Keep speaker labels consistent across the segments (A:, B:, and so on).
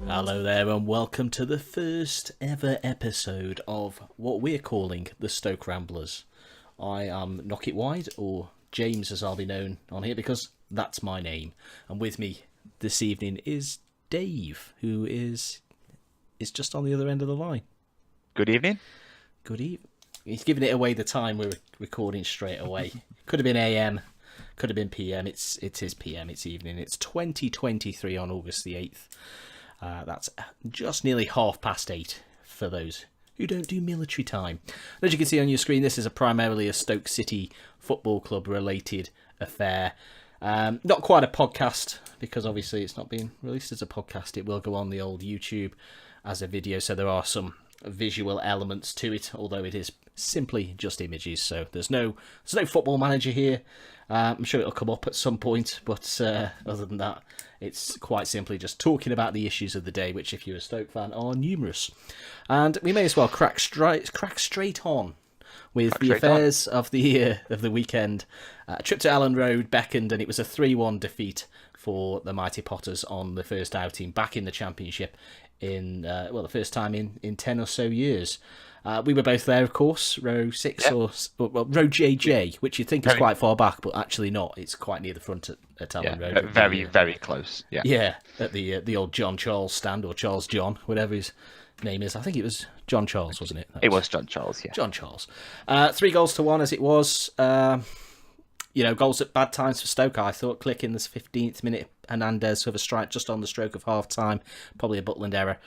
A: Hello there and welcome to the first ever episode of what we're calling the Stoke Ramblers. I am Knock It Wide, or James as I'll be known on here because that's my name. And with me this evening is Dave, who is just on the other end of the line.
B: Good evening.
A: Good evening. He's giving it away the time we're recording straight away. Could have been AM, could have been PM. It is PM, it's evening. It's 2023 on August the 8th. That's just nearly 8:30 for those who don't do military time. As you can see on your screen, this is primarily a Stoke City Football Club related affair. Not quite a podcast, because obviously it's not being released as a podcast. It will go on the old YouTube as a video, so there are some visual elements to it, although it is simply just images. So there's no football manager here. I'm sure it'll come up at some point, but other than that, it's quite simply just talking about the issues of the day, which, if you're a Stoke fan, are numerous. And we may as well crack straight on with the affairs of the weekend. A trip to Elland Road beckoned, and it was a 3-1 defeat for the Mighty Potters on the first outing back in the Championship in the first time in 10 or so years. We were both there, of course, row 6 or row JJ, which you'd think is quite far back, but actually not. It's quite near the front at Elland Road.
B: Very close. Yeah,
A: at the old John Charles stand, or Charles John, whatever his name is. I think it was John Charles, wasn't it?
B: It was John Charles, yeah.
A: John Charles. 3-1 as it was. Goals at bad times for Stoke, I thought. Click in the 15th minute, Hernandez with a strike just on the stroke of half-time. Probably a Butland error.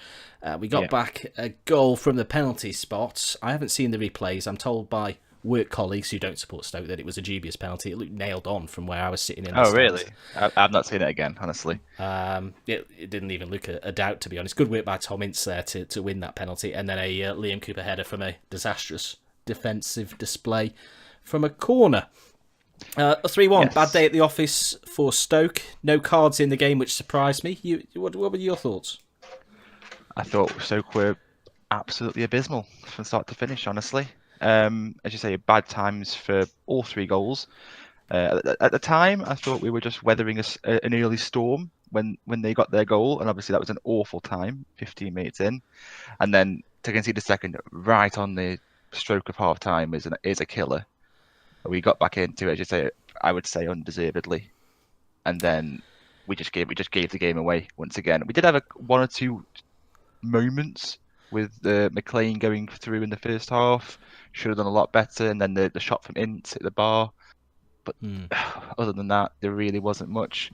A: We got back a goal from the penalty spot. I haven't seen the replays. I'm told by work colleagues who don't support Stoke that it was a dubious penalty. It looked nailed on from where I was sitting in the stands.
B: Really? I've not seen it again, honestly.
A: It didn't even look a doubt, to be honest. Good work by Tom Ince there to win that penalty. And then a Liam Cooper header from a disastrous defensive display from a corner. 3-1, yes. Bad day at the office for Stoke. No cards in the game, which surprised me. What were your thoughts?
B: I thought Stoke were absolutely abysmal from start to finish, honestly. As you say, bad times for all 3 goals. At the time, I thought we were just weathering an early storm when they got their goal, and obviously that was an awful time, 15 minutes in. And then to concede the second right on the stroke of half-time is a killer. We got back into it, as you say, I would say undeservedly, and then we just gave the game away once again. We did have one or two moments with McLean going through in the first half. Should have done a lot better, and then the shot from Ince at the bar. But other than that, there really wasn't much.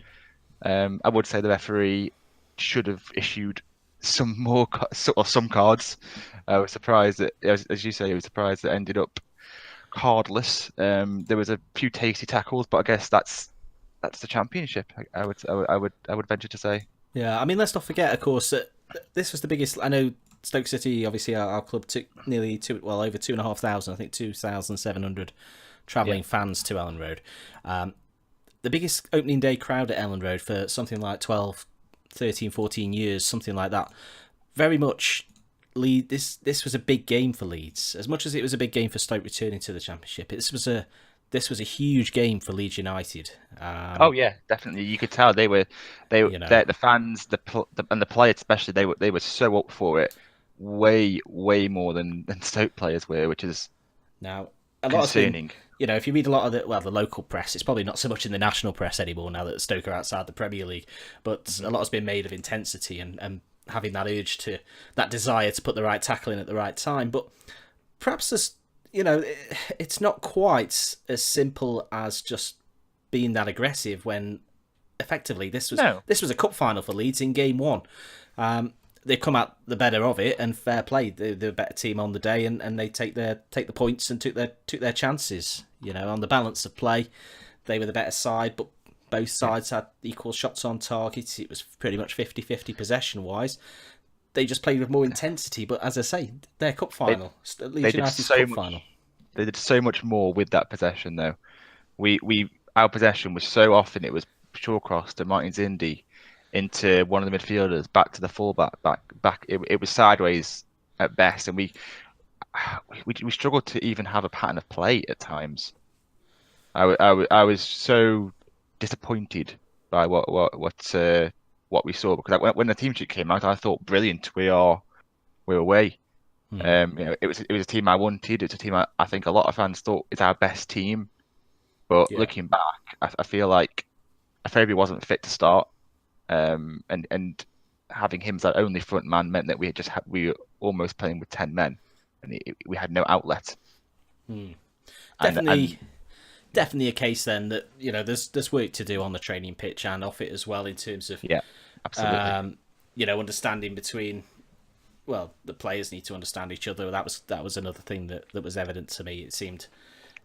B: I would say the referee should have issued some cards. I was surprised that, as you say, I was surprised that it ended up cardless. There was a few tasty tackles, but I guess that's the Championship. I would venture to say. Yeah,
A: I mean, let's not forget, of course, that this was the biggest. I know Stoke City, obviously, our club took nearly over 2,500. I think 2,700 travelling fans to Elland Road. The biggest opening day crowd at Elland Road for something like 12, 13, 14 years, something like that. Very much. This was a big game for Leeds, as much as it was a big game for Stoke returning to the Championship. This was a huge game for Leeds United.
B: Oh yeah, definitely. You could tell the fans, and the players especially. They were so up for it, way more than Stoke players were, which is
A: now
B: concerning.
A: If you read a lot of the local press, it's probably not so much in the national press anymore now that Stoke are outside the Premier League, but a lot has been made of intensity and having that urge that desire to put the right tackle in at the right time. But perhaps it's not quite as simple as just being that aggressive when effectively this was a cup final for Leeds in game 1. They've come out the better of it, and fair play. They're the better team on the day, and they take the points and took their chances. On the balance of play, they were the better side, but both sides had equal shots on target. It was pretty much 50-50 possession-wise. They just played with more intensity, but as I say, their cup final. Leeds United's cup final.
B: They did so much more with that possession, though. Our possession was so often it was Shawcross to Martin Zindi into one of the midfielders, back to the fullback, back. It was sideways at best, and we struggled to even have a pattern of play at times. I was so disappointed by what we saw because when the team sheet came out, I thought brilliant. We're away.
A: Hmm.
B: It was a team I wanted. It's a team I think a lot of fans thought is our best team. But
A: Yeah.
B: looking back, I feel like Afobe wasn't fit to start. And having him as our only front man meant that we were almost playing with 10 men, and we had no outlet.
A: Hmm.
B: And
A: Definitely a case then that there's work to do on the training pitch and off it as well in terms of
B: yeah, absolutely.
A: understanding between the players need to understand each other. That was another thing that was evident to me. It seemed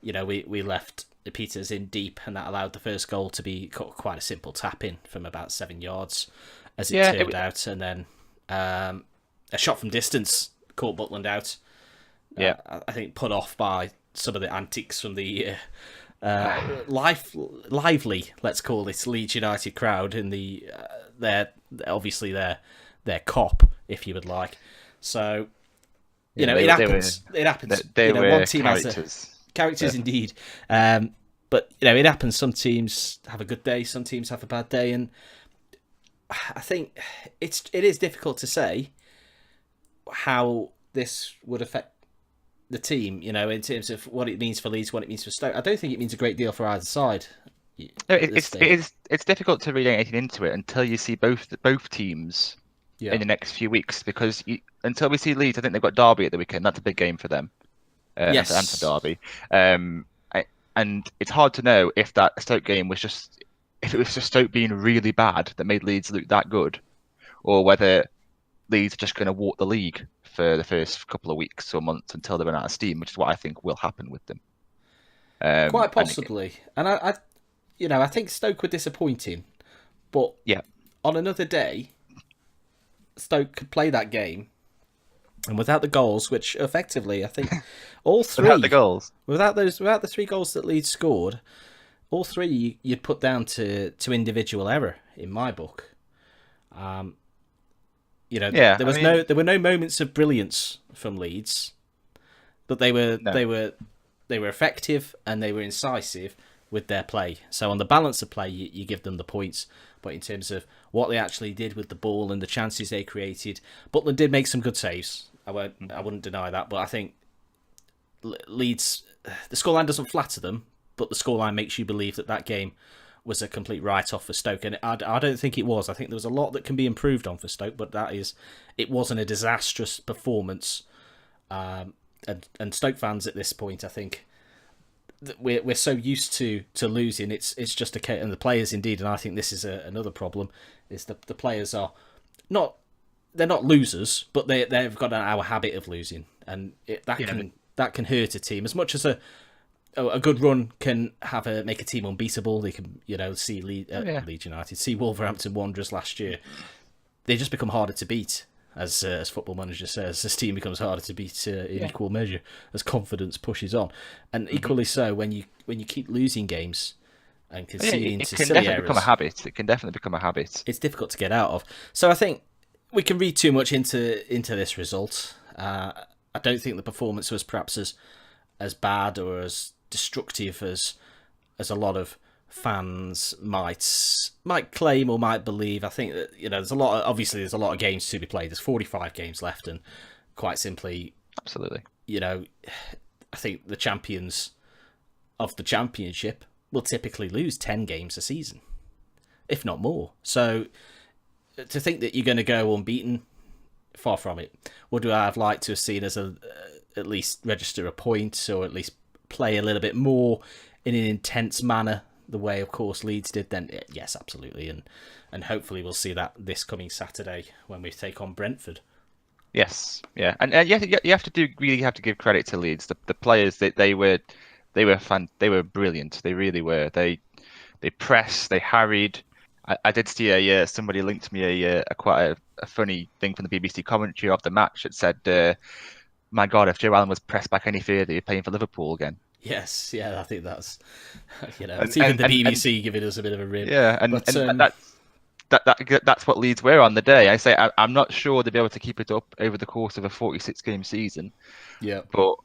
A: we left Peters in deep, and that allowed the first goal to be quite a simple tap in from about 7 yards, as it
B: Yeah,
A: turned out, and then a shot from distance caught Butland out.
B: yeah,
A: I think put off by some of the antics from the lively, let's call it, Leeds United crowd in their obviously their cop, if you would like. So it happens. It happens.
B: They were
A: one team
B: characters.
A: has characters indeed. But it happens. Some teams have a good day. Some teams have a bad day, and I think it is difficult to say how this would affect the team, in terms of what it means for Leeds, what it means for Stoke. I don't think it means a great deal for either side.
B: No, it's difficult to read anything into it until you see both teams
A: Yeah.
B: in the next few weeks, because until we see Leeds, I think they've got Derby at the weekend. That's a big game for them.
A: Yes.
B: And for Derby. And it's hard to know if that Stoke game was just Stoke being really bad that made Leeds look that good, or whether Leeds are just going to walk the league for the first couple of weeks or months until they run out of steam, which is what I think will happen with them.
A: Quite possibly. And I think Stoke were disappointing, but
B: yeah,
A: on another day, Stoke could play that game, and without the goals, which effectively I think all three
B: without the goals,
A: without the 3 goals that Leeds scored, all 3 you'd put down to individual error in my book. There were no moments of brilliance from Leeds, but they were effective and they were incisive with their play. So on the balance of play, you give them the points. But in terms of what they actually did with the ball and the chances they created, Butland did make some good saves. I wouldn't deny that. But I think Leeds, the scoreline doesn't flatter them, but the scoreline makes you believe that game was a complete write-off for Stoke, and I don't think it was. I think there was a lot that can be improved on for Stoke, but it wasn't a disastrous performance. And Stoke fans at this point, I think, we're so used to losing. It's just a case, and the players indeed, and I think this is another problem, is that the players are they're not losers, but they've got our habit of losing, and that can hurt a team as much as a good run can make a team unbeatable. They can, see Leeds United, see Wolverhampton Wanderers last year. They just become harder to beat, as Football Manager says. This team becomes harder to beat in equal measure as confidence pushes on, and equally so when you keep losing games and conceding to silly errors.
B: Become a habit. It can definitely become a habit.
A: It's difficult to get out of. So I think we can read too much into this result. I don't think the performance was perhaps as bad or as destructive as a lot of fans might claim or might believe. I think that there's a lot of games to be played. There's 45 games left, and quite simply,
B: absolutely,
A: I think the champions of the championship will typically lose 10 games a season, if not more. So to think that you're going to go unbeaten, far from it. Would I have liked to have seen us at least register a point, or at least play a little bit more in an intense manner, the way, of course, Leeds did? Then yes, absolutely, and hopefully we'll see that this coming Saturday when we take on Brentford.
B: Yes, yeah, and you have to give credit to Leeds. The players they were brilliant. They really were. They pressed, they harried. I did see somebody linked me a quite a funny thing from the BBC commentary of the match. It said, "My God, if Joe Allen was pressed back any further, you're playing for Liverpool again."
A: Yes, yeah, I think that's it's even the BBC giving us a bit of a rib.
B: Yeah, that's what Leeds were on the day. I say I'm not sure they'll be able to keep it up over the course of a 46-game season.
A: Yeah,
B: but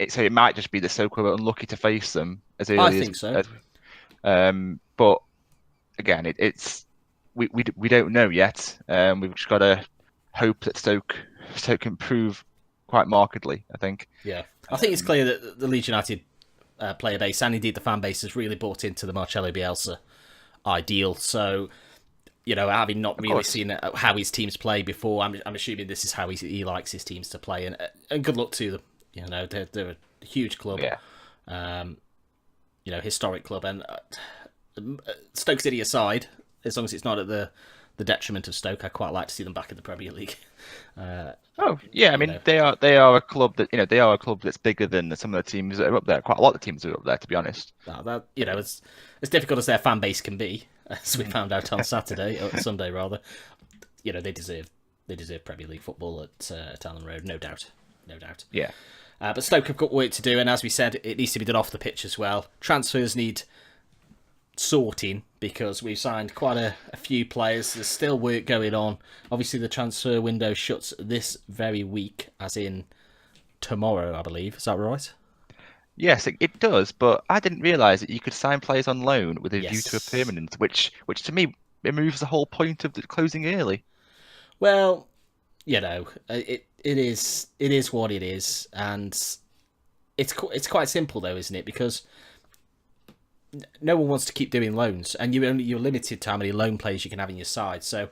B: So it might just be that Stoke were unlucky to face them as
A: I
B: early
A: think so.
B: but again, we don't know yet. We've just got to hope that Stoke can improve quite markedly, I think.
A: Yeah, I think it's clear that the Leeds United player base and indeed the fan base has really bought into the Marcelo Bielsa ideal. So, having not
B: Of
A: really
B: course.
A: seen how his teams play before, I'm assuming this is how he likes his teams to play, and good luck to them. They're a huge club,
B: Yeah.
A: Historic club, and Stoke City aside, as long as it's not at the detriment of Stoke, I quite like to see them back in the Premier League.
B: Oh yeah, I mean
A: know.
B: they are a club that they are a club that's bigger than some of the teams that are up there. Quite a lot of teams are up there, to be honest.
A: As difficult as their fan base can be, as we found out on Saturday or Sunday rather, they deserve Premier League football at Allen Road, no doubt.
B: Yeah.
A: But Stoke have got work to do, and as we said, it needs to be done off the pitch as well. Transfers need sorting because we've signed quite a few players. There's still work going on. Obviously, the transfer window shuts this very week, as in tomorrow, I believe. Is that right?
B: Yes, it does, but I didn't realise that you could sign players on loan with a view to a
A: Yes.
B: permanent, which to me removes the whole point of the closing early.
A: Well, it is what it is, and it's quite simple though, isn't it? Because no one wants to keep doing loans, and you're limited to how many loan players you can have in your side. So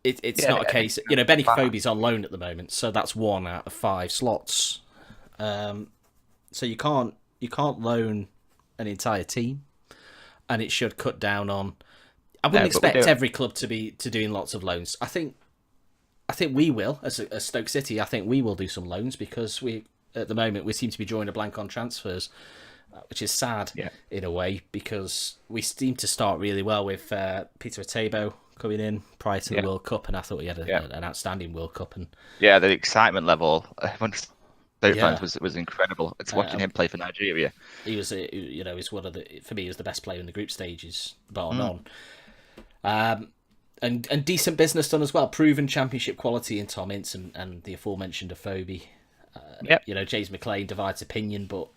A: it's not a case. Benny Kofobi's on loan at the moment, so that's 1 out of 5 slots. So you can't loan an entire team, and it should cut down on. I wouldn't expect every club to be doing lots of loans. I think we will as Stoke City. I think we will do some loans because at the moment we seem to be drawing a blank on transfers, which is sad in a way because we seem to start really well with Peter Atebo coming in prior to the World Cup, and I thought he had an outstanding World Cup. And
B: the excitement level amongst Stoke fans was incredible. It's watching him play for Nigeria.
A: He was he's one of for me, he was the best player in the group stages, bar none. And decent business done as well. Proven championship quality in Tom Ince and the aforementioned Afobe. James McLean divides opinion, but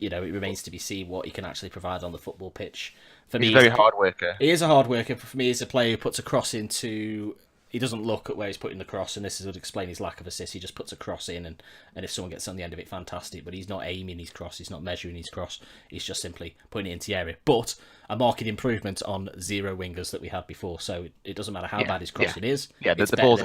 A: it remains to be seen what he can actually provide on the football pitch. For me,
B: He's a very hard worker.
A: He is a hard worker. For me, he's a player who puts a cross into. He doesn't look at where he's putting the cross, and this would explain his lack of assist. He just puts a cross in, and if someone gets on the end of it, fantastic. But he's not aiming his cross. He's not measuring his cross. He's just simply putting it into the area. But a marked improvement on 0 wingers that we had before. So it doesn't matter how bad his crossing is.
B: Yeah,
A: the
B: ball's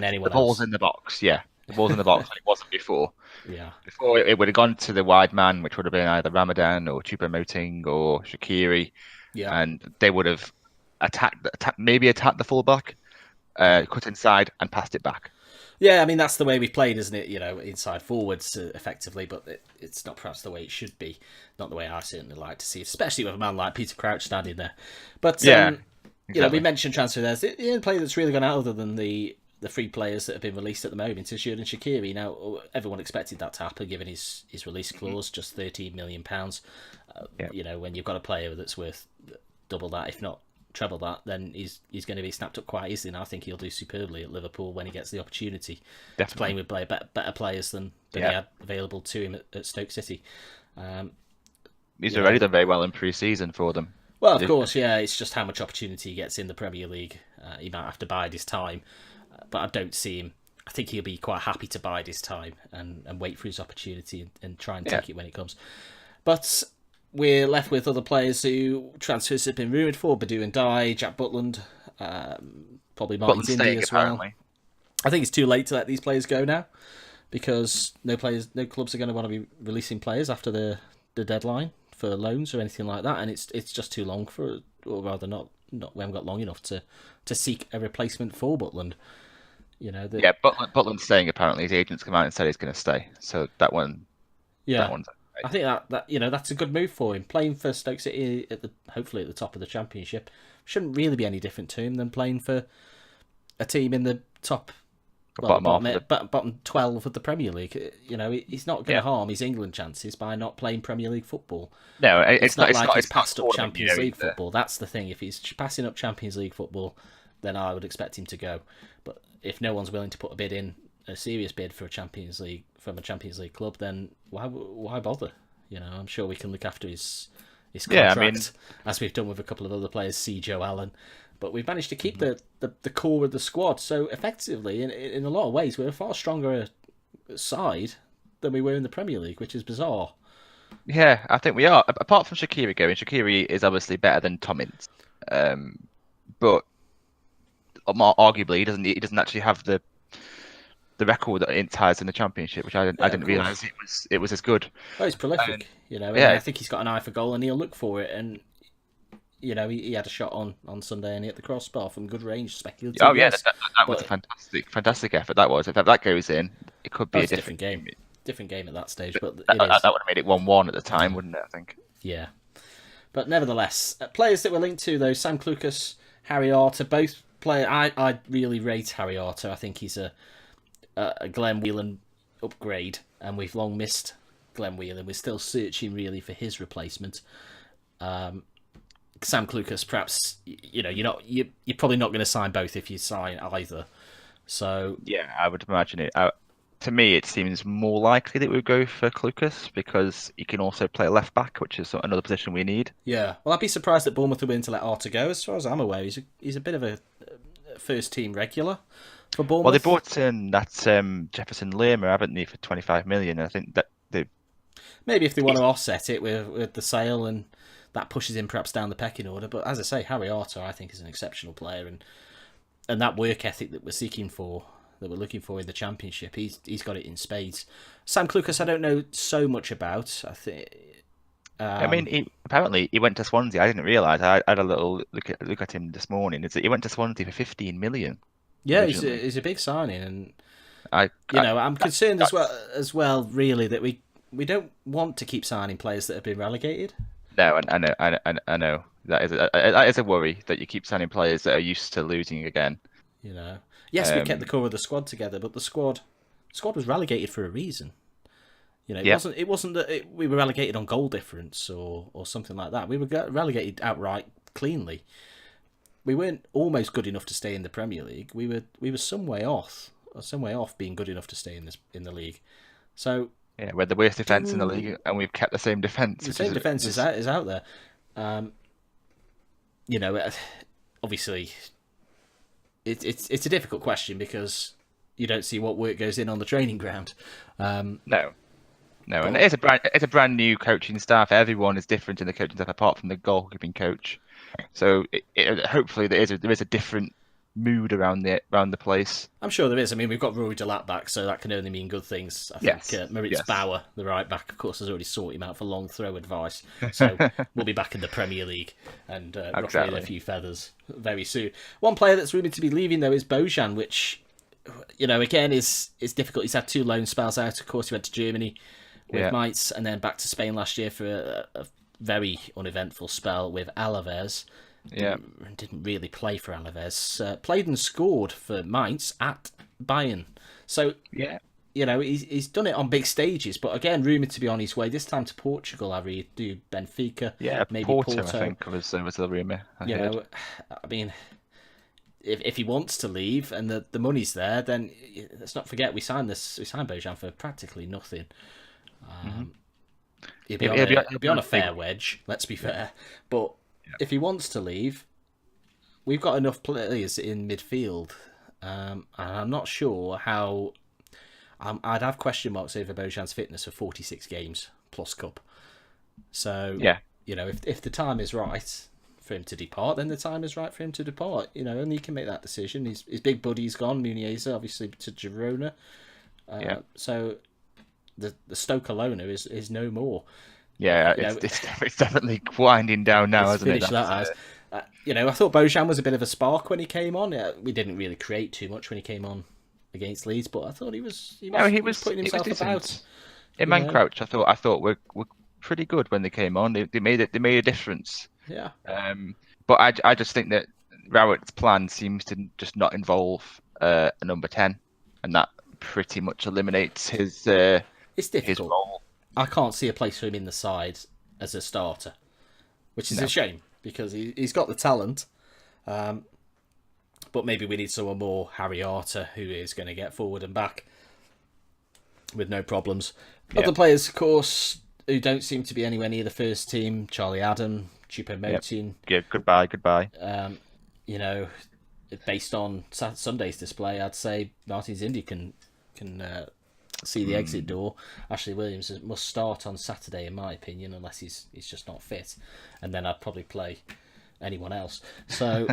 B: in the box. Yeah, the ball's in the box. Like it wasn't before.
A: Yeah.
B: Before it would have gone to the wide man, which would have been either Ramadan or Choupo-Moting or Shaqiri.
A: Yeah.
B: And they would have attacked the fullback, cut inside and passed it back.
A: Yeah, I mean that's the way we've played, isn't it? Inside forwards effectively, but it's not perhaps the way it should be. Not the way I certainly like to see, especially with a man like Peter Crouch standing there. But we mentioned transfer there. The only player that's really gone out other than the 3 players that have been released at the moment is Xherdan Shaqiri. Now everyone expected that to happen given his release clause, just £13 million. When you've got a player that's worth double that, if not treble that, then he's going to be snapped up quite easily. And I think he'll do superbly at Liverpool when he gets the opportunity. Definitely. Playing with better players than he had available to him at Stoke City.
B: He's already done very well in pre-season for them.
A: Well, of course, it's just how much opportunity he gets in the Premier League. He might have to bide his time, but I don't see him. I think he'll be quite happy to bide his time and wait for his opportunity and try and take it when it comes. But we're left with other players who transfers have been rumoured for: Badu and Dye, Jack Butland, probably Martin Indy as well. Apparently. I think it's too late to let these players go now because no clubs are going to want to be releasing players after the deadline for loans or anything like that, and it's just too long or rather not. We haven't got long enough to seek a replacement for Butland.
B: Butland's staying. Apparently, his agent's come out and said he's going to stay. So that one, that one's.
A: I think that that's a good move for him. Playing for Stoke City hopefully at the top of the Championship shouldn't really be any different to him than playing for a team in the top bottom 12 of the Premier League. He's not going to harm his England chances by not playing Premier League football.
B: No, it's not like
A: he's passed up Champions League football. That's the thing. If he's passing up Champions League football, then I would expect him to go. But if no one's willing to put a bid in a serious bid for a Champions League from a Champions League club, then why bother? I'm sure we can look after his
B: Yeah,
A: contract as we've done with a couple of other players, see Joe Allen. But we've managed to keep the core of the squad. So effectively, in a lot of ways, we're a far stronger side than we were in the Premier League, which is bizarre.
B: yeah, I think we are. Apart from Shaqiri going, Shaqiri is obviously better than Tom Ince, but arguably he doesn't actually have the record that Ince has in the Championship, which I didn't realise it was as good.
A: Oh, he's prolific, and
B: yeah.
A: I think he's got an eye for goal, and he'll look for it. And he had a shot on Sunday, and he hit the crossbar from good range. Speculative.
B: Oh yeah, that was a fantastic effort. That was. If that goes in, it could be a different
A: game. Different game at that stage, but
B: that would have made it 1-1 at the time, wouldn't it? I think.
A: Yeah, but nevertheless, players that were linked to though, Sam Clucas, Harry Arter, both play. I really rate Harry Arter. I think he's a Glenn Whelan upgrade, and we've long missed Glenn Whelan. We're still searching really for his replacement. Sam Clucas, perhaps you're probably not going to sign both if you sign either. So
B: yeah, I would imagine it. To me, it seems more likely that we would go for Clucas because he can also play left back, which is another position we need.
A: Yeah, well, I'd be surprised that Bournemouth are willing to let Arter go. As far as I'm aware, he's a bit of a first team regular for Bournemouth.
B: Well, they brought in that Jefferson Lerma, haven't they, for 25 million? I think that
A: maybe if they want to offset it with the sale, and that pushes him perhaps down the pecking order. But as I say, Harry Arter, I think, is an exceptional player, and that work ethic that we're seeking for, that we're looking for in the Championship, he's got it in spades. Sam Clucas, I don't know so much about. I think.
B: Apparently he went to Swansea. I didn't realise. I had a little look at him this morning. He went to Swansea for 15 million.
A: Yeah, he's a big signing, and I'm concerned as well, really, that we don't want to keep signing players that have been relegated.
B: No, I know that is a worry that you keep signing players that are used to losing again.
A: Yes, we kept the core of the squad together, but the squad was relegated for a reason. It wasn't that we were relegated on goal difference or something like that. We were relegated outright cleanly. We weren't almost good enough to stay in the Premier League. We were some way off being good enough to stay in the league. So
B: yeah, we're the worst defence in the league, and we've kept the same defence.
A: The same defence is out there. Obviously, it's a difficult question because you don't see what work goes in on the training ground.
B: No, and it's a brand new coaching staff. Everyone is different in the coaching staff, apart from the goalkeeping coach. So hopefully there is a different mood around the place.
A: I'm sure there is. I mean, we've got Rory Delap back, so that can only mean good things. I think Moritz Bauer, the right back, of course, has already sought him out for long throw advice. So we'll be back in the Premier League and ruffling a few feathers very soon. One player that's rumoured to be leaving, though, is Bojan, which, again, is difficult. He's had 2 loan spells out. Of course, he went to Germany with Mainz and then back to Spain last year for a very uneventful spell with Alaves. Didn't really play for Alaves. Played and scored for Mainz at Bayern. So he's done it on big stages, but again, rumoured to be on his way this time to Portugal. Harry, do Benfica, maybe Porto.
B: I think was the rumour.
A: I mean, if he wants to leave and the money's there, then let's not forget we signed Bojan for practically nothing. He'll be on a fair wedge, let's be fair. But if he wants to leave, we've got enough players in midfield. And I'm not sure how... I'd have question marks over Bojan's fitness for 46 games plus cup. So, if the time is right for him to depart, then the time is right for him to depart. And he can make that decision. His big buddy's gone, Muniesa, obviously, to Girona. So... The Stoke owner is no more.
B: Yeah, it's definitely winding down now, isn't it?
A: I thought Bojan was a bit of a spark when he came on. We didn't really create too much when he came on against Leeds, but I thought he was putting himself about.
B: Imran Crouch, I thought were pretty good when they came on. They made a difference.
A: Yeah.
B: But I just think that Rowett's plan seems to just not involve a number 10, and that pretty much eliminates his.
A: It's difficult.
B: His role.
A: I can't see a place for him in the side as a starter, which is a shame because he's got the talent. But maybe we need someone more Harry Arter who is going to get forward and back with no problems.
B: Yeah.
A: Other players, of course, who don't seem to be anywhere near the first team: Charlie Adam,
B: Yep.
A: Choupo-Moting.
B: Yeah. Goodbye.
A: You know, based on Sunday's display, I'd say Martin Zindi can see the exit door. Ashley Williams must start on Saturday, in my opinion, unless he's just not fit, and then I'd probably play anyone else. So,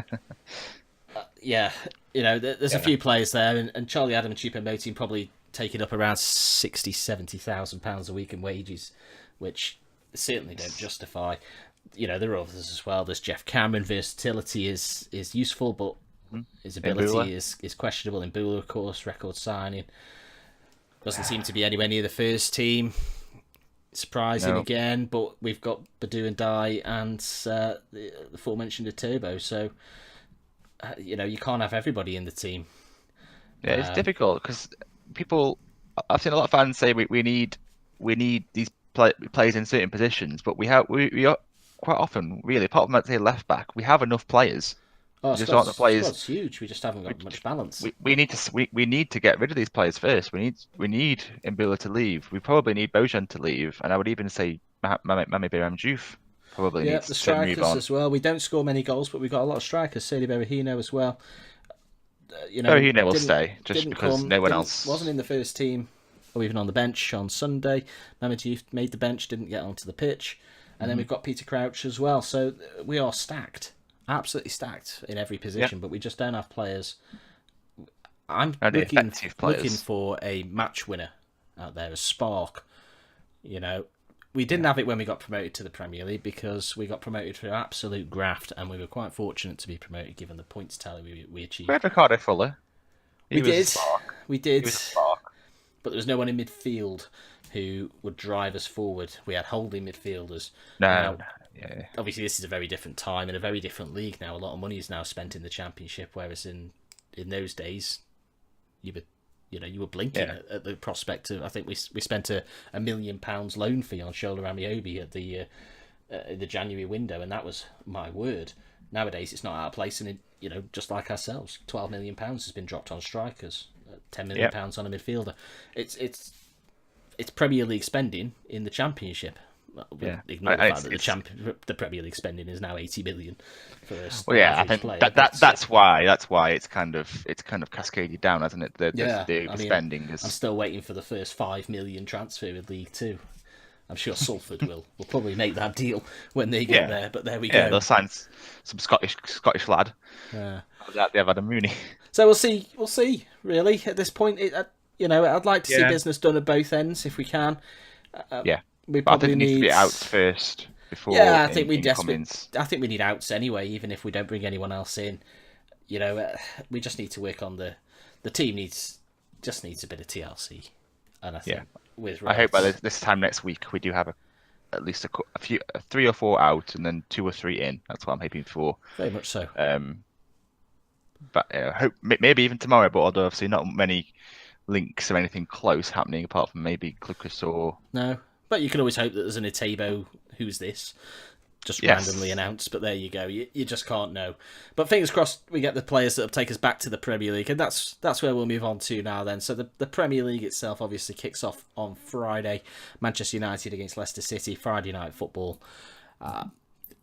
A: yeah, there's a few players there, and Charlie Adam and Choupo-Moting probably taking up around £60,000-70,000 a week in wages, which certainly don't justify. There are others as well. There's Jeff Cameron. Versatility is useful, but his ability is questionable. In Bula, of course, record signing. Doesn't seem to be anywhere near the first team. Surprising again, but we've got Badu and Dai and the aforementioned Turbo, so you can't have everybody in the team.
B: Yeah, it's difficult because I've seen a lot of fans say we need these players in certain positions, but we are quite often, really, apart from, let's say, left back, we have enough players.
A: Squad's huge. We just haven't got much balance.
B: We need to get rid of these players first. We need Mbula to leave. We probably need Bojan to leave, and I would even say Mami Bayram Diouf probably needs
A: the
B: to move
A: strikers
B: on
A: as well. We don't score many goals, but we've got a lot of strikers. Sergio Berahino as well.
B: Berahino will stay just because no one else
A: wasn't in the first team or even on the bench on Sunday. Mami Diouf made the bench, didn't get onto the pitch, and then we've got Peter Crouch as well. So we are stacked. Absolutely stacked in every position, but we just don't have players. I'm looking for a match winner out there, a spark. We didn't have it when we got promoted to the Premier League because we got promoted through absolute graft, and we were quite fortunate to be promoted given the points tally we achieved.
B: We had Ricardo Fuller.
A: We did.
B: He was a spark.
A: But there was no one in midfield who would drive us forward. We had holding midfielders.
B: No.
A: Yeah. Obviously, this is a very different time and a very different league now. A lot of money is now spent in the Championship, whereas in those days, you were blinking at the prospect of. I think we spent a £1 million loan fee on Shola Amiobi at the January window, and that was my word. Nowadays, it's not out of place, and just like ourselves, £12 million has been dropped on strikers, £10 million on a midfielder. It's Premier League spending in the Championship. Ignore the fact that the Premier League spending is now 80 million for us.
B: Well, I think that's why it's kind of cascaded down, hasn't it? The spending is.
A: I'm still waiting for the first 5 million transfer in League Two. I'm sure Salford will probably make that deal when they get there. But there we go.
B: Yeah, they'll sign some Scottish lad. Yeah, they have Adam Rooney.
A: So we'll see. Really, at this point, I'd like to see business done at both ends if we can. We probably need to be
B: out first before.
A: Yeah, I think we need outs anyway, even if we don't bring anyone else in. We just need to work on the team needs a bit of TLC, and I think
B: I hope by this time next week we do have at least a few 3 or 4 out, and then 2 or 3 in. That's what I'm hoping for.
A: Very much so.
B: But I hope maybe even tomorrow. But although obviously not many links or anything close happening apart from maybe Clucas or
A: no. But you can always hope that there's an Atebo, who's this, just randomly announced. But there you go. You just can't know. But fingers crossed we get the players that will take us back to the Premier League. And that's where we'll move on to now then. So the Premier League itself obviously kicks off on Friday. Manchester United against Leicester City. Friday night football.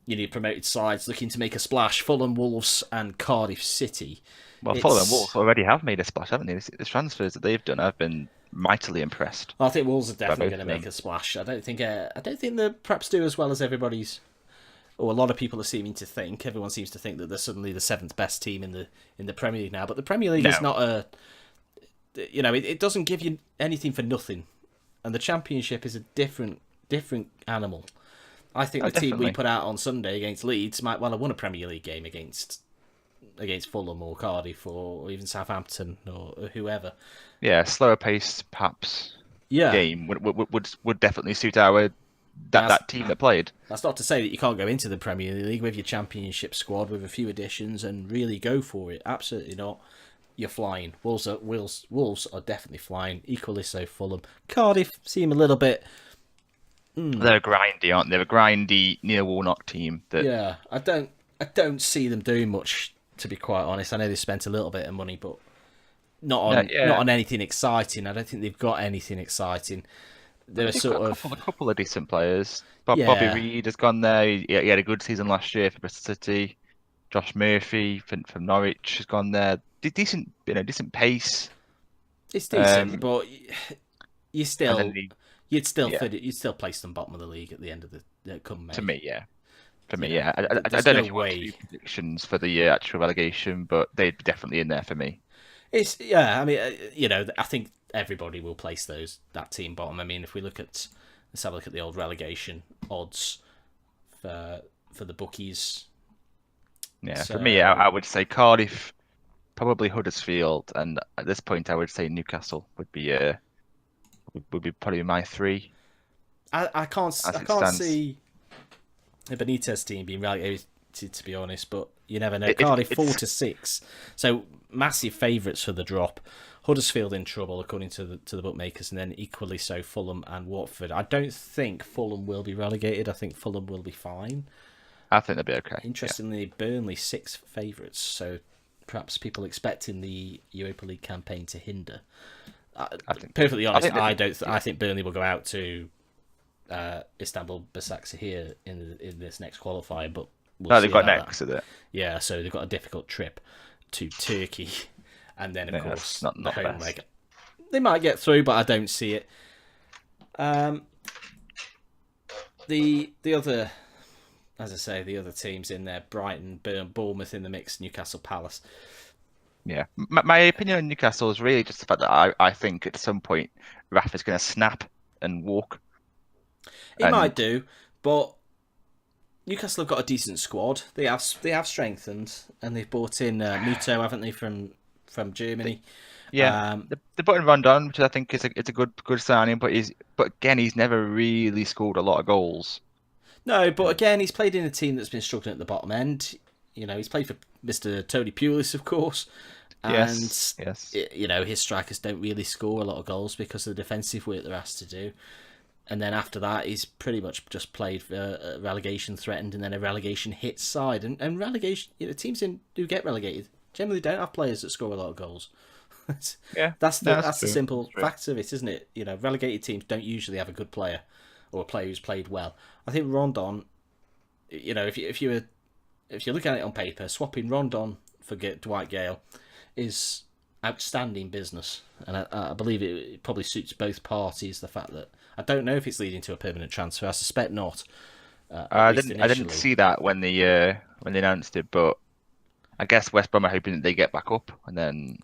A: You need promoted sides looking to make a splash. Fulham, Wolves and Cardiff City.
B: Well, Fulham and Wolves already have made a splash, haven't they? The transfers that they've done have been mightily impressed.
A: I think Wolves are definitely going to make a splash. I don't think they perhaps do as well as everybody's, or a lot of people are seeming to think. Everyone seems to think that they're suddenly the 7th best team in the Premier League now. But the Premier League is not a, it doesn't give you anything for nothing, and the Championship is a different animal. I think the team we put out on Sunday against Leeds might well have won a Premier League game against Fulham or Cardiff or even Southampton or whoever.
B: Yeah, slower paced perhaps game would definitely suit that team that played.
A: That's not to say that you can't go into the Premier League with your Championship squad with a few additions and really go for it. Absolutely not. You're flying. Wolves are definitely flying. Equally so Fulham. Cardiff seem a little bit.
B: They're grindy, aren't they? They're a grindy Neil Warnock team.
A: I don't see them doing much, to be quite honest. I know they spent a little bit of money, but not on anything exciting. I don't think they've got anything exciting. They're
B: They've got
A: sort of
B: a couple of decent players. Bobby
A: yeah.
B: Reed has gone there. He had a good season last year for Bristol City. Josh Murphy from Norwich has gone there. Decent, decent pace.
A: It's decent,
B: Um,
A: but you
B: and then
A: still
B: yeah,
A: you'd still place them bottom of the league at the end of the come
B: to
A: May.
B: me, yeah. For me,
A: You know,
B: yeah. I
A: there's
B: don't know
A: no
B: if you want to
A: way.
B: do predictions for the actual relegation, but they're definitely in there for me.
A: It's yeah. I mean, I think everybody will place that team bottom. I mean, if we let's have a look at the old relegation odds for the bookies.
B: Yeah, for me, I
A: So
B: would say Cardiff, probably Huddersfield, and at this point, I would say Newcastle would be probably my three
A: I
B: as it
A: can't
B: stands.
A: see a Benitez team being relegated, to be honest, but you never know.
B: It, it,
A: Cardiff
B: it's
A: 4-6, so massive favourites for the drop. Huddersfield in trouble according to the bookmakers, and then equally so Fulham and Watford. I don't think Fulham will be relegated. I think Fulham will be fine.
B: I think they'll be okay. Yeah,
A: Interestingly, Burnley 6 favourites, so perhaps people expecting the Europa League campaign to hinder.
B: I think.
A: Perfectly
B: I
A: honest,
B: think that,
A: I
B: yeah.
A: think Burnley will go out to Istanbul Basaksehir in this next qualifier, but we'll
B: No,
A: see
B: they've got
A: about that.
B: next, is it?
A: Yeah, so they've got a difficult trip to Turkey, and then of
B: Yeah, that's
A: course
B: not
A: the
B: the
A: home
B: best.
A: leg. They might get through, but I don't see it. The other, as I say, the other teams in there: Brighton, Bournemouth in the mix, Newcastle, Palace.
B: Yeah, my opinion on Newcastle is really just the fact that I think at some point Rafa's going to snap and walk,
A: He might
B: and
A: do, but Newcastle have got a decent squad. They have strengthened, and they've brought in Muto, haven't they, from Germany?
B: yeah,
A: Um,
B: they're putting Rondon, which I think is it's a good signing, but again he's never really scored a lot of goals.
A: no, but
B: Uh,
A: again, he's played in a team that's been struggling at the bottom end. He's played for Mr. Tony Pulis, of course, and
B: yes, yes.
A: his strikers don't really score a lot of goals because of the defensive work they're asked to do. And then after that, he's pretty much just played relegation threatened and then a relegation hit side. And relegation, teams who get relegated generally don't have players that score a lot of goals.
B: Yeah,
A: that's
B: no,
A: that's the
B: true. That's
A: simple
B: true.
A: fact of it, isn't it? Relegated teams don't usually have a good player or a player who's played well. I think Rondon, if you look at it on paper, swapping Rondon for Dwight Gale is outstanding business, and I believe it probably suits both parties. The fact that I don't know if it's leading to a permanent transfer. I suspect not. At
B: I
A: least
B: didn't
A: initially,
B: see that when they announced it, but I guess West Brom are hoping that they get back up and then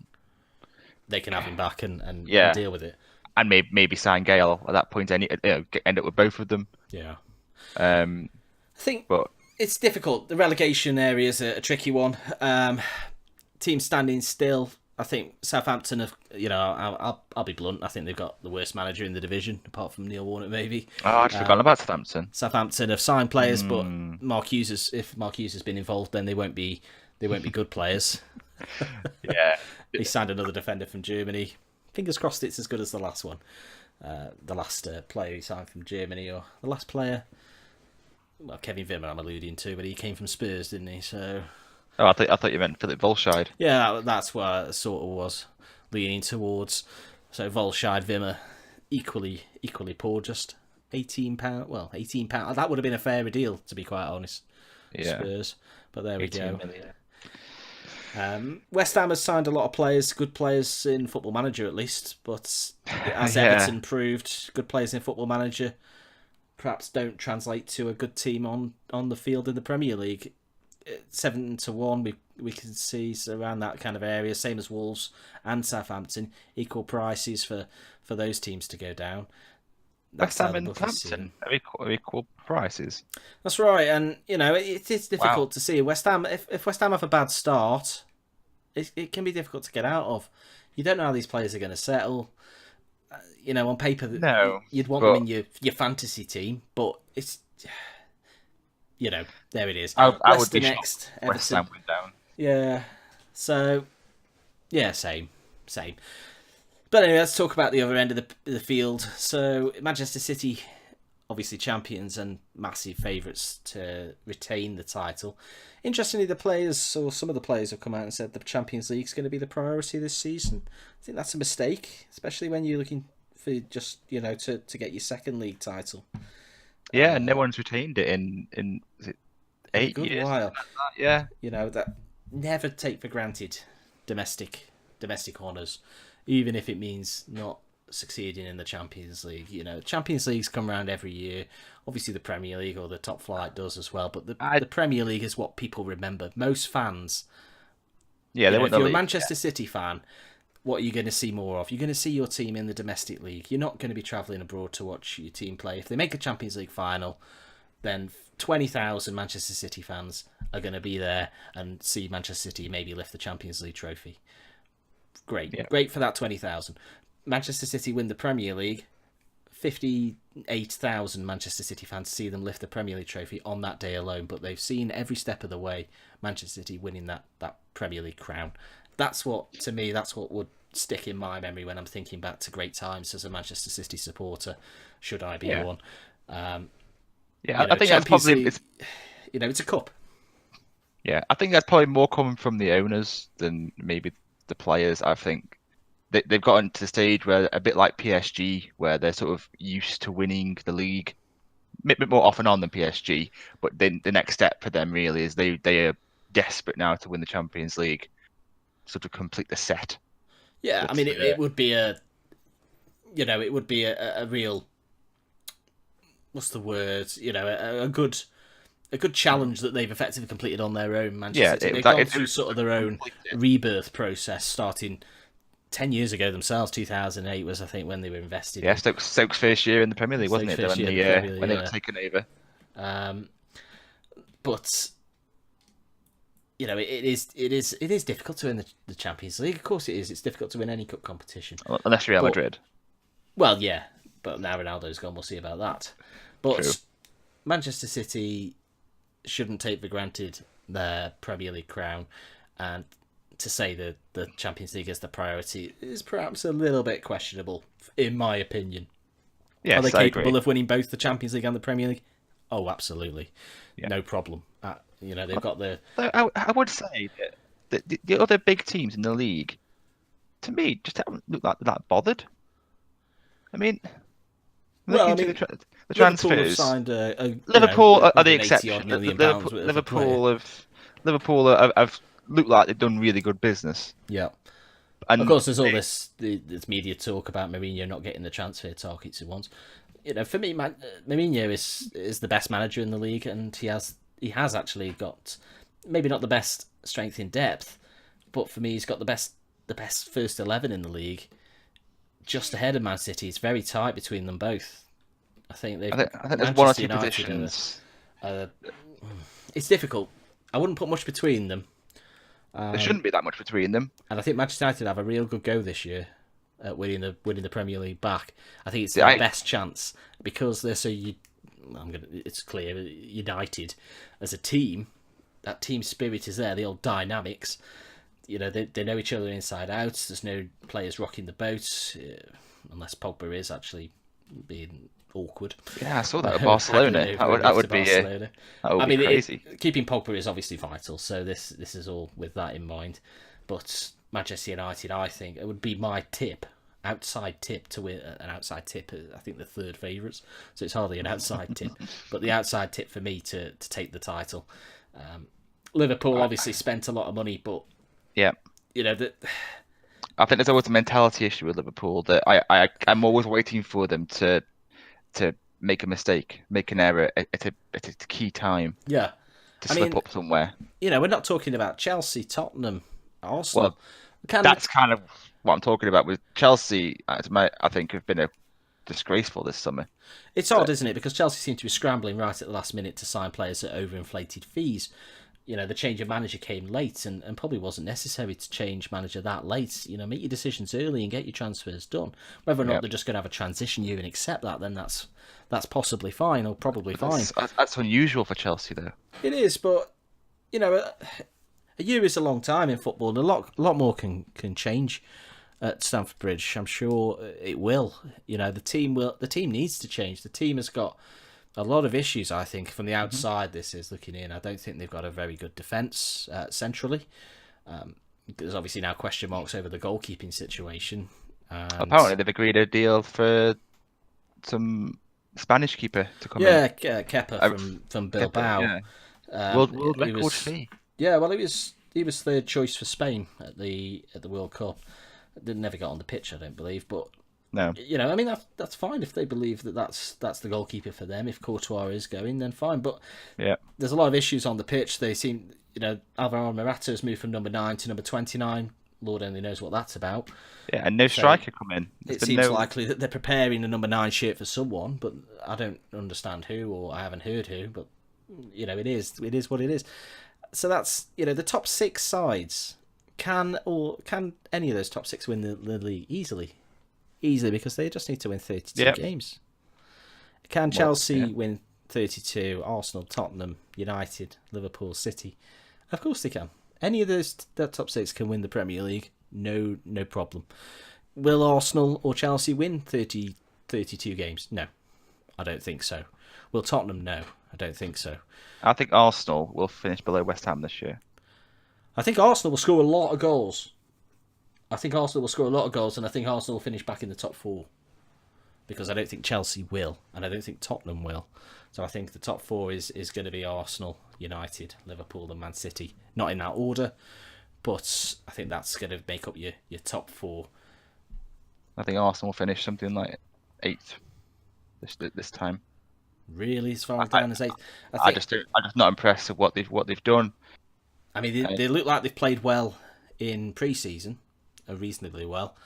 A: they can have him back and
B: yeah,
A: deal with it.
B: and maybe sign Gale at that point. End up with both of them.
A: Yeah,
B: Um,
A: I think
B: but
A: it's difficult. The relegation area is a tricky one. Team standing still. I think Southampton have. I'll be blunt. I think they've got the worst manager in the division, apart from Neil Warnock, maybe.
B: I'd forgotten about Southampton.
A: Southampton have signed players, but
B: Hmm.
A: if Mark Hughes has been involved, then they won't be good players.
B: Yeah,
A: He signed another defender from Germany. Fingers crossed it's as good as the last one. The last player he signed from Germany, or the last player. Well, Kevin Wimmer I'm alluding to, but he came from Spurs, didn't he? So
B: Oh, I thought you meant Philip Volscheid.
A: yeah, that's what I sort of was leaning towards. So Volscheid, Wimmer, equally poor. Just £18. Well, £18. That would have been a fairer deal, to be quite honest.
B: Yeah,
A: Spurs, but there we
B: 18
A: go.
B: million.
A: West Ham has signed a lot of players, good players in Football Manager at least, but as
B: Yeah,
A: Everton proved, good players in Football Manager perhaps don't translate to a good team on the field in the Premier League. 7-1, we can see around that kind of area, same as Wolves and Southampton, equal prices for those teams to go down. That's
B: West
A: how
B: Ham
A: the
B: and
A: book is seen.
B: Southampton are equal prices.
A: That's right, and it is
B: Wow.
A: difficult to see West Ham. If West Ham have a bad start, it can be difficult to get out of. You don't know how these players are going to settle. On paper,
B: No,
A: you'd want them
B: but
A: in your fantasy team, but it's there it is.
B: I would
A: Leicester
B: be shocked
A: next,
B: if West
A: Everton.
B: Ham went down.
A: Yeah. So, yeah, same. But anyway, let's talk about the other end of the field. So, Manchester City obviously champions and massive favourites to retain the title. Interestingly, the players, or some of the players, have come out and said the Champions League is going to be the priority this season. I think that's a mistake, especially when you're looking for just, to get your second league title.
B: Yeah, no one's retained it in is it
A: In a
B: 8
A: good
B: years?
A: while.
B: Yeah.
A: That never take for granted domestic honours, even if it means not succeeding in the Champions League. Champions Leagues come around every year. Obviously the Premier League or the top flight does as well, but the Premier League is what people remember. Most fans,
B: Yeah, they
A: if
B: want
A: you're
B: the
A: a
B: league.
A: Manchester City fan, what are you going to see more of? You're going to see your team in the domestic league. You're not going to be travelling abroad to watch your team play. If they make a Champions League final, then 20,000 Manchester City fans are going to be there and see Manchester City maybe lift the Champions League trophy. Great.
B: Yeah.
A: Great for that 20,000. Manchester City win the Premier League, 58,000 Manchester City fans see them lift the Premier League trophy on that day alone, but they've seen every step of the way Manchester City winning that Premier League crown. That's what would stick in my memory when I'm thinking back to great times as a Manchester City supporter, should I be one.
B: I think that's probably
A: League, it's a cup.
B: Yeah, I think that's probably more coming from the owners than maybe the players. I think they've gotten to the stage where, a bit like PSG, where they're sort of used to winning the league a bit more off and on than PSG. But then the next step for them really is they are desperate now to win the Champions League, sort of complete the set.
A: Yeah, I mean, it would be a real, what's the word? A good challenge that they've effectively completed on their own. Manchester City, they've gone through sort of their own rebirth process, starting 10 years ago themselves. 2008 was, I think, when they were invested.
B: Yeah, Stoke's first year in the Premier League, wasn't it? When they were taken over.
A: But it is difficult to win the Champions League. Of course, it is. It's difficult to win any cup competition,
B: unless Real Madrid.
A: Well, yeah, but now Ronaldo's gone. We'll see about that. But
B: True.
A: Manchester City shouldn't take for granted their Premier League crown, and to say that the Champions League is the priority is perhaps a little bit questionable, in my opinion.
B: Yes,
A: are they capable
B: agree.
A: of winning both the Champions League and the Premier League? Oh, absolutely.
B: Yeah.
A: No problem. They've got the...
B: I would say that the other big teams in the league, to me, just haven't looked like that bothered. I mean, the transfers.
A: Signed
B: Liverpool are the
A: £80
B: exception.
A: million
B: Liverpool have looked like they've done really good business.
A: Yeah.
B: And
A: of course, there's all this media talk about Mourinho not getting the transfer targets he wants. For me, Mourinho is the best manager in the league, and he has actually got maybe not the best strength in depth, but for me, he's got the best first 11 in the league, just ahead of Man City. It's very tight between them both. I think
B: there's one or two positions.
A: It's difficult. I wouldn't put much between them.
B: There shouldn't be that much between them.
A: And I think Manchester United have a real good go this year at winning the Premier League back. I think it's their best chance because they're so. It's clear united as a team. That team spirit is there. The old dynamics. They know each other inside out. There's no players rocking the boat, unless Pogba is actually being awkward.
B: Yeah, I saw that at Barcelona. That would be crazy.
A: Keeping Pogba is obviously vital, so this is all with that in mind. But Manchester United, I think, it would be my outside tip to win. An outside tip, I think, the third favourites, so it's hardly an outside tip, but the outside tip for me to take the title. Liverpool obviously spent a lot of money, but
B: yeah,
A: I
B: think there's always a mentality issue with Liverpool that I'm always waiting for them to make a mistake, make an error at a key time.
A: Yeah.
B: To slip up somewhere.
A: We're not talking about Chelsea, Tottenham, Arsenal.
B: Well, that's kind of what I'm talking about with Chelsea. I think have been disgraceful this summer.
A: It's odd, isn't it? Because Chelsea seem to be scrambling right at the last minute to sign players at overinflated fees. The change of manager came late and probably wasn't necessary to change manager that late. Make your decisions early and get your transfers done. Whether or not they're just going to have a transition year and accept that, then that's possibly fine or probably fine.
B: That's unusual for Chelsea, though.
A: It is, but a year is a long time in football, and a lot more can change. at Stamford Bridge. I'm sure it will. The team will. The team needs to change. The team has got a lot of issues. I think from the outside, this is looking in. I don't think they've got a very good defence centrally. There's obviously now question marks over the goalkeeping situation. And
B: Apparently, they've agreed a deal for some Spanish keeper to come in.
A: yeah, Kepa from Bilbao.
B: Kepa, yeah. World
A: He
B: record
A: was,
B: fee.
A: yeah, well, he was third choice for Spain at the World Cup. Never got on the pitch, I don't believe, but
B: No.
A: I mean that's fine if they believe that's the goalkeeper for them. If Courtois is going, then fine. But
B: Yeah.
A: there's a lot of issues on the pitch. They seem, Alvaro Morata has moved from number 9 to number 29. Lord only knows what that's about.
B: Yeah, and no striker come in.
A: It seems likely that they're preparing a number 9 shirt for someone, but I don't understand who, or I haven't heard who. But it is what it is. So that's the top 6 sides. Can any of those top 6 win the league easily? Easily, because they just need to win 32 games. Can Chelsea win 32? Arsenal, Tottenham, United, Liverpool, City? Of course they can. Any of that top 6 can win the Premier League. No problem. Will Arsenal or Chelsea win 32 games? No, I don't think so. Will Tottenham? No, I don't think so.
B: I think Arsenal will finish below West Ham this year.
A: I think Arsenal will score a lot of goals. And I think Arsenal will finish back in the top 4. Because I don't think Chelsea will, and I don't think Tottenham will. So I think the top 4 is going to be Arsenal, United, Liverpool, and Man City. Not in that order, but I think that's going to make up your top 4.
B: I think Arsenal will finish something like 8th this time.
A: Really, as far down as 8th?
B: I'm just not impressed with what they've done.
A: I mean, they look like they've played well in pre-season, reasonably well.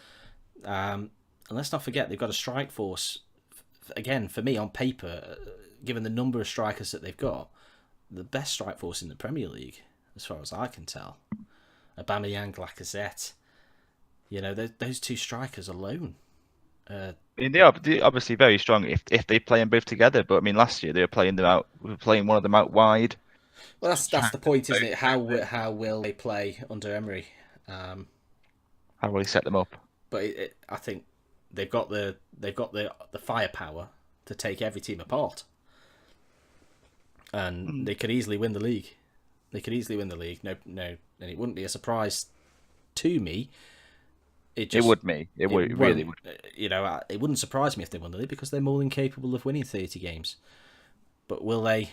A: And let's not forget, they've got a strike force. Again, for me, on paper, given the number of strikers that they've got, the best strike force in the Premier League, as far as I can tell. Aubameyang, Lacazette. Those 2 strikers alone.
B: They are obviously very strong if they play them both together. But I mean, last year they were playing one of them out wide.
A: Well, that's the point, isn't it? How will they play under Emery?
B: How will he set them up?
A: But I think they've got the firepower to take every team apart, and they could easily win the league. No, and it wouldn't be a surprise to me. It would really would. It wouldn't surprise me if they won the league, because they're more than capable of winning 30 games. But will they?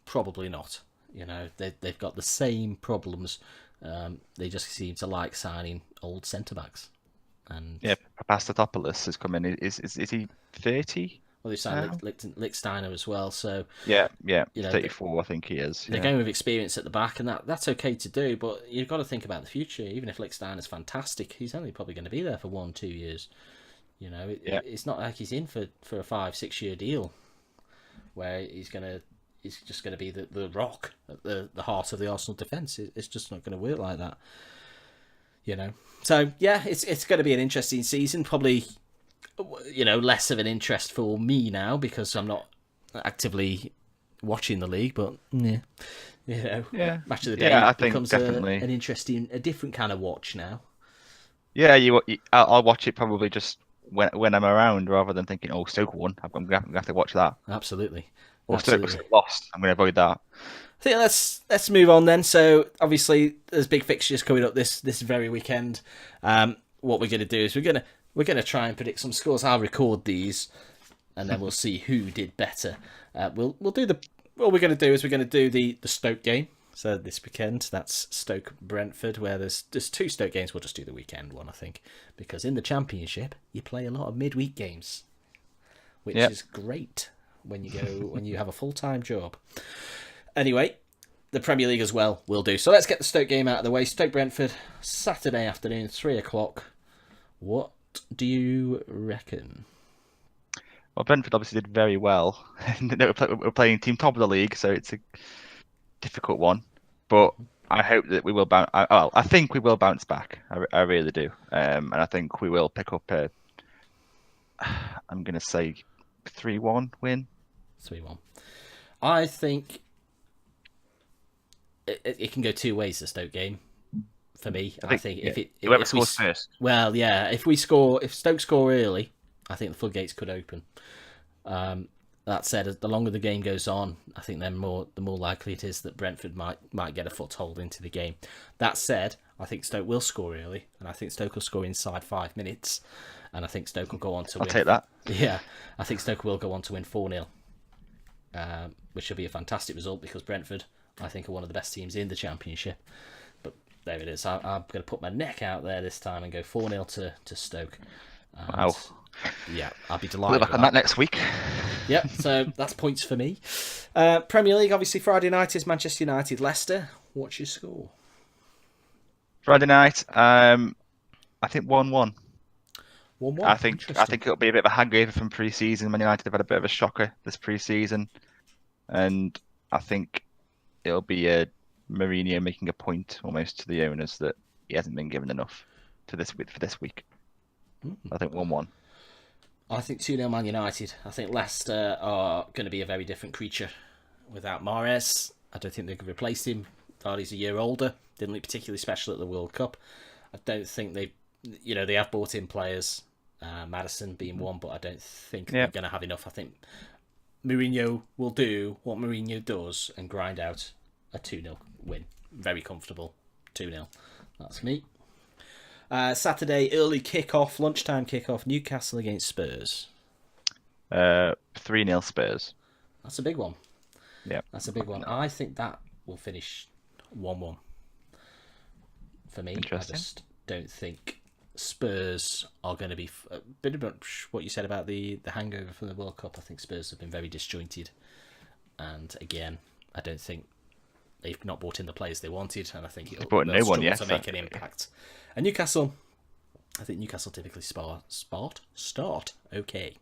A: Probably not. They've got the same problems. They just seem to like signing old centre backs. And
B: yeah, Papastatopoulos has come in. Is he 30?
A: Well, they signed Lichtsteiner as well. So
B: yeah, 34, I think he is.
A: They're going with experience at the back, and that's okay to do. But you've got to think about the future. Even if Lichtsteiner's fantastic, he's only probably going to be there for 1-2 years. It's not like he's in for a 5-6 year deal, where he's just going to be the rock at the heart of the Arsenal defence. It's just not going to work like that. So yeah, it's going to be an interesting season. Probably, less of an interest for me now, because I'm not actively watching the league. But match of the day
B: I think
A: becomes
B: definitely
A: an interesting, a different kind of watch now.
B: Yeah, I'll watch it probably just when I'm around, rather than thinking, oh, Stoke won, I'm going to have to watch that.
A: Absolutely.
B: Or Stoke lost, I'm going to avoid that.
A: I think let's move on then. So obviously there's big fixtures coming up this very weekend. What we're going to do is we're going to try and predict some scores. I'll record these, and then we'll see who did better. We'll do what we're going to do is we're going to do the Stoke game. So this weekend, that's Stoke Brentford, where there's 2 Stoke games. We'll just do the weekend one, I think, because in the Championship you play a lot of midweek games, which is great when you have a full-time job. Anyway, the Premier League as well will do. So let's get the Stoke game out of the way. Stoke Brentford, Saturday afternoon, 3:00. What do you reckon?
B: Well, Brentford obviously did very well. We're playing team top of the league, so it's a difficult one. But I hope that we will bounce. I think we will bounce back. I really do. And I think we will pick up I'm going to say 3-1 win.
A: 3-1. I think it can go 2 ways, the Stoke game. for me.
B: I
A: I
B: think,
A: think
B: yeah,
A: if
B: whoever
A: we
B: scores first.
A: well, yeah, if Stoke score early, I think the floodgates could open. That said, the longer the game goes on, I think the more likely it is that Brentford might get a foothold into the game. That said, I think Stoke will score early, and I think Stoke will score inside 5 minutes, and I think Stoke will go on to
B: I'll
A: win.
B: take that.
A: Yeah, I think Stoke will go on to win 4-0, which will be a fantastic result because Brentford, I think, are one of the best teams in the Championship. But there it is. I'm going to put my neck out there this time and go 4-0 to Stoke. And
B: Wow.
A: yeah, I'll be
B: We'll
A: delighted
B: be back
A: with
B: on that next week.
A: Yep, so that's points for me. Premier League, obviously, Friday night is Manchester United Leicester. What's your score?
B: Friday night, I think 1-1.
A: 1-1.
B: I think
A: Interesting.
B: it'll be a bit of a hangover from pre-season. Man United have had a bit of a shocker this pre-season, and I think it'll be a Mourinho making a point almost to the owners that he hasn't been given enough for this week. I think 1-1.
A: I think 2-0 Man United. I think Leicester are going to be a very different creature without Mahrez. I don't think they could replace him. Vardy's a year older. Didn't look particularly special at the World Cup. I don't think they have bought in players, Maddison being one, but I don't think they're going to have enough. I think Mourinho will do what Mourinho does and grind out a 2-0 win. Very comfortable 2-0. That's me. Saturday, early kickoff, lunchtime kickoff, Newcastle against Spurs.
B: 3-0 Spurs.
A: That's a big one.
B: Yeah.
A: That's a big one. I think that will finish 1-1. For me, I just don't think Spurs are going to be a bit much what you said about the hangover from the World Cup. I think Spurs have been very disjointed. And again, I don't think they've not brought in the players they wanted. And I think they'll struggle to make an impact. And Newcastle, I think Newcastle typically start okay.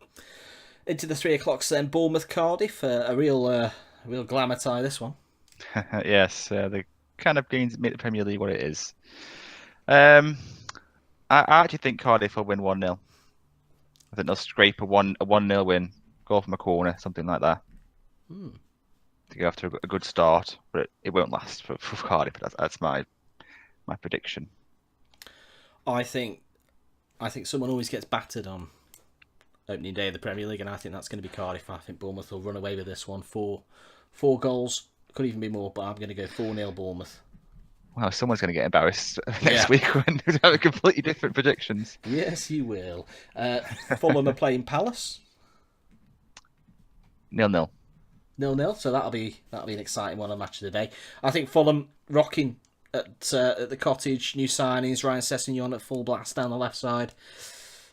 A: Into the 3 o'clocks then, Bournemouth Cardiff, a real glamour tie this one.
B: Yes, the kind of games that make the Premier League what it is. I actually think Cardiff will win 1-0. I think they'll scrape a 1-0 win, go from a corner, something like that. To go after a good start, but it won't last for Cardiff. That's my prediction. I
A: think someone always gets battered on opening day of the Premier League, and I think that's going to be Cardiff. I think Bournemouth will run away with this one. Four goals, could even be more, but I'm going to go 4-0 Bournemouth.
B: Wow, someone's going to get embarrassed next week when we have completely different predictions.
A: Yes, you will. Fulham are playing Palace.
B: 0-0.
A: 0-0, so that'll be an exciting one on Match of the Day. I think Fulham rocking at the Cottage, new signings, Ryan Sessegnon at full blast down the left side,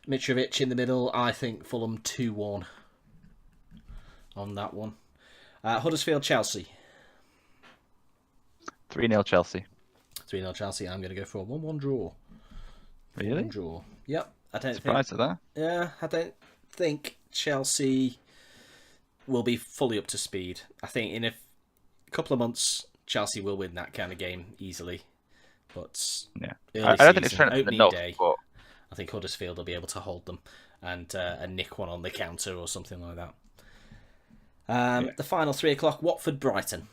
A: Mitrovic in the middle. I think Fulham 2-1 on that one. Huddersfield Chelsea.
B: 3-0 Chelsea.
A: 3-0 Chelsea. I'm going to go for a 1-1 draw.
B: Really?
A: 1-1 draw. Yep.
B: Surprised at that?
A: Yeah, I don't think Chelsea will be fully up to speed. I think in a couple of months, Chelsea will win that kind of game easily. But
B: yeah,
A: I
B: don't think it's
A: opening
B: enough,
A: day,
B: but
A: I think Huddersfield will be able to hold them and nick one on the counter or something like that. The final 3 o'clock, Watford Brighton.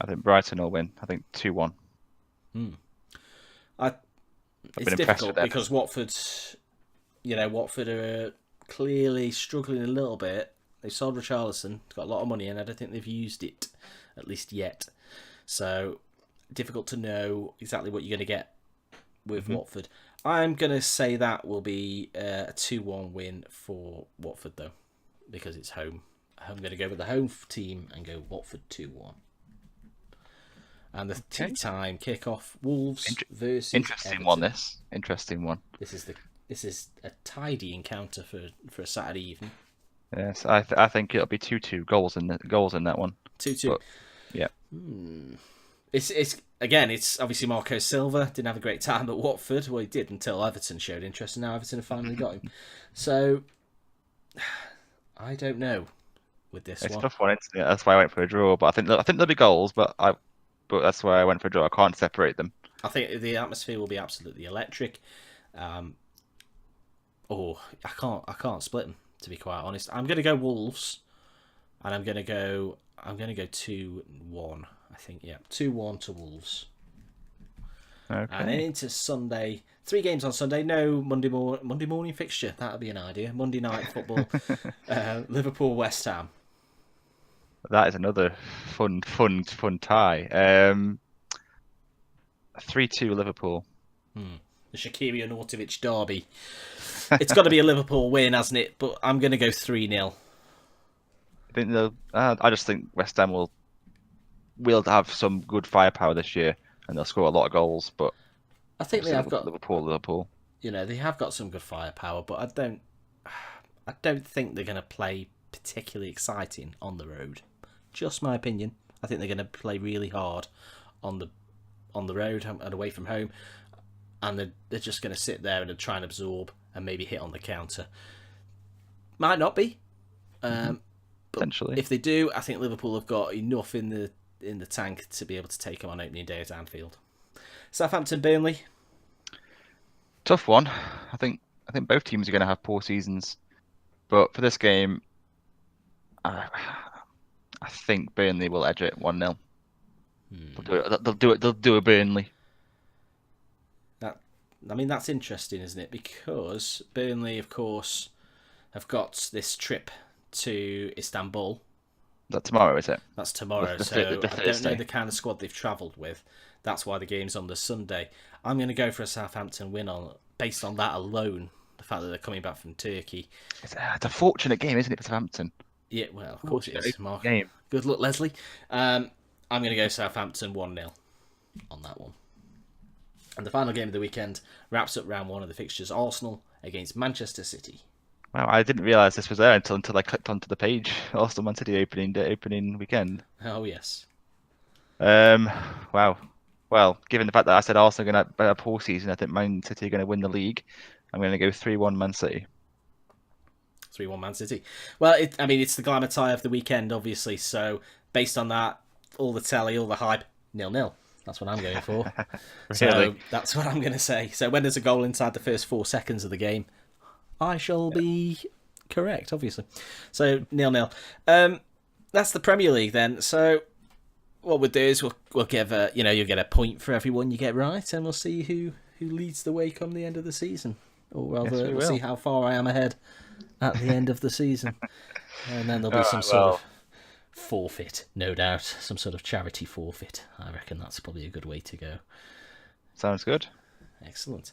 B: I think Brighton will win. I think 2-1.
A: It's difficult because Watford are clearly struggling a little bit. They've sold Richarlison, got a lot of money, and I don't think they've used it, at least yet. So, difficult to know exactly what you're going to get with Watford. I'm going to say that will be a 2-1 win for Watford, though, because it's home. I'm going to go with the home team and go Watford 2-1. And the tea time kickoff, Wolves versus
B: Interesting
A: Everton.
B: one. Interesting one.
A: This is a tidy encounter for a Saturday evening.
B: Yes, I think it'll be 2-2 goals in that one.
A: 2-2.
B: But, yeah.
A: It's obviously Marco Silva didn't have a great time at Watford. Well, he did until Everton showed interest, and now Everton have finally got him. So I don't know with this one.
B: It's a tough one, isn't it? That's why I went for a draw. But I think there'll be goals. But that's why I went for a draw. I can't separate them.
A: I think the atmosphere will be absolutely electric. I can't split them, to be quite honest. I'm going to go Wolves, and I'm going to go 2-1. I think 2-1 to Wolves. And then
B: Okay.
A: into Sunday, 3 games on Sunday. No Monday morning fixture. That'll be an idea. Monday night football. Liverpool West Ham.
B: That is another fun tie. 3-2 Liverpool.
A: The Shaqiri and Arnautovic derby. It's got to be a Liverpool win, hasn't it? But I'm going to go 3-0.
B: I just think West Ham will have some good firepower this year, and they'll score a lot of goals. But
A: I think they have got
B: Liverpool.
A: they have got some good firepower, but I don't think they're going to play particularly exciting on the road. Just my opinion. I think they're going to play really hard on the road and away from home, and they're just going to sit there and try and absorb and maybe hit on the counter. Might not be.
B: Potentially.
A: If they do, I think Liverpool have got enough in the tank to be able to take them on opening day at Anfield. Southampton, Burnley.
B: Tough one. I think both teams are going to have poor seasons, but for this game, I think Burnley will edge it 1-0. They'll do a Burnley.
A: That's interesting, isn't it? Because Burnley, of course, have got this trip to Istanbul.
B: Is that tomorrow, is it?
A: That's tomorrow.
B: The
A: I don't
B: Thursday.
A: know the kind of squad they've travelled with. That's why the game's on the Sunday. I'm going to go for a Southampton win based on that alone. The fact that they're coming back from Turkey.
B: It's a fortunate game, isn't it, for Southampton?
A: Yeah, well, of course it is, Mark.
B: Game.
A: Good luck, Leslie. I'm going to go Southampton 1-0 on that one. And the final game of the weekend wraps up round 1 of the fixtures. Arsenal against Manchester City.
B: Wow, I didn't realise this was there until I clicked onto the page. Arsenal Man City opening weekend.
A: Oh, yes.
B: Wow. Well, given the fact that I said Arsenal are going to have a poor season, I think Man City are going to win the league. I'm going to go 3-1 Man City.
A: 3-1 Man City. Well, it's the glamour tie of the weekend, obviously. So, based on that, all the telly, all the hype, 0-0. That's what I'm going for. So, that's what I'm going to say. So, when there's a goal inside the first 4 seconds of the game, I shall be correct, obviously. So, 0-0. That's the Premier League then. So, what we'll do is we'll give you'll get a point for everyone you get right, and we'll see who leads the way come the end of the season. Or rather, we'll see how far I am ahead at the end of the season. And then there'll be some sort of forfeit, no doubt. Some sort of charity forfeit. I reckon that's probably a good way to go.
B: Sounds good.
A: Excellent.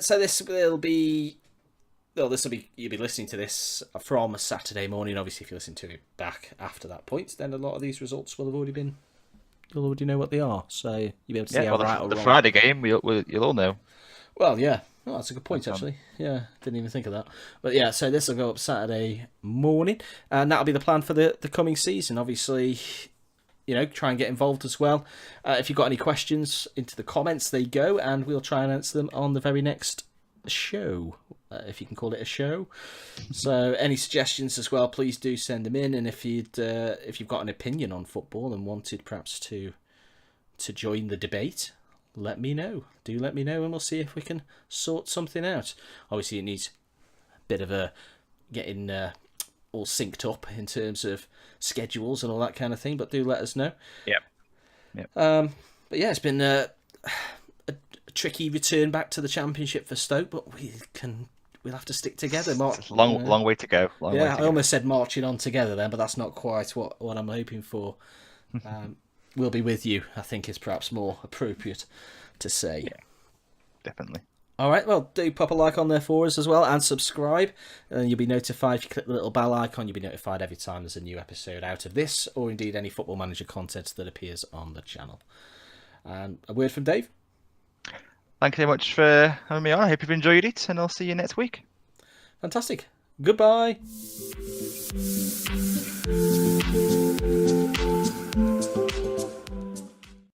A: So you'll be listening to this from a Saturday morning. Obviously, if you listen to it back after that point, then a lot of these results will have already been. You'll already know what they are, so you'll be able to see how right or wrong.
B: The Friday game, you'll all know.
A: Well, yeah. Oh, that's a good point, actually. Yeah, didn't even think of that. But yeah, so this will go up Saturday morning, and that'll be the plan for the coming season. Obviously, try and get involved as well. If you've got any questions, into the comments they go, and we'll try and answer them on the very next show, if you can call it a show. So any suggestions as well, please do send them in. And if you've got an opinion on football and wanted perhaps to join the debate, let me know. Do let me know, and we'll see if we can sort something out. Obviously, it needs a bit of a getting all synced up in terms of schedules and all that kind of thing, but do let us know.
B: Yep.
A: But yeah, it's been a tricky return back to the Championship for Stoke, but we'll have to stick together.
B: It's a long way to go.
A: I almost said marching on together then, but that's not quite what I'm hoping for. We'll be with you, I think, is perhaps more appropriate to say.
B: Yeah, definitely.
A: All right, well, do pop a like on there for us as well, and subscribe, and you'll be notified. If you click the little bell icon, you'll be notified every time there's a new episode out of this, or indeed any Football Manager content that appears on the channel. And a word from Dave.
B: Thank you very much for having me on. I hope you've enjoyed it, and I'll see you next week.
A: Fantastic. Goodbye.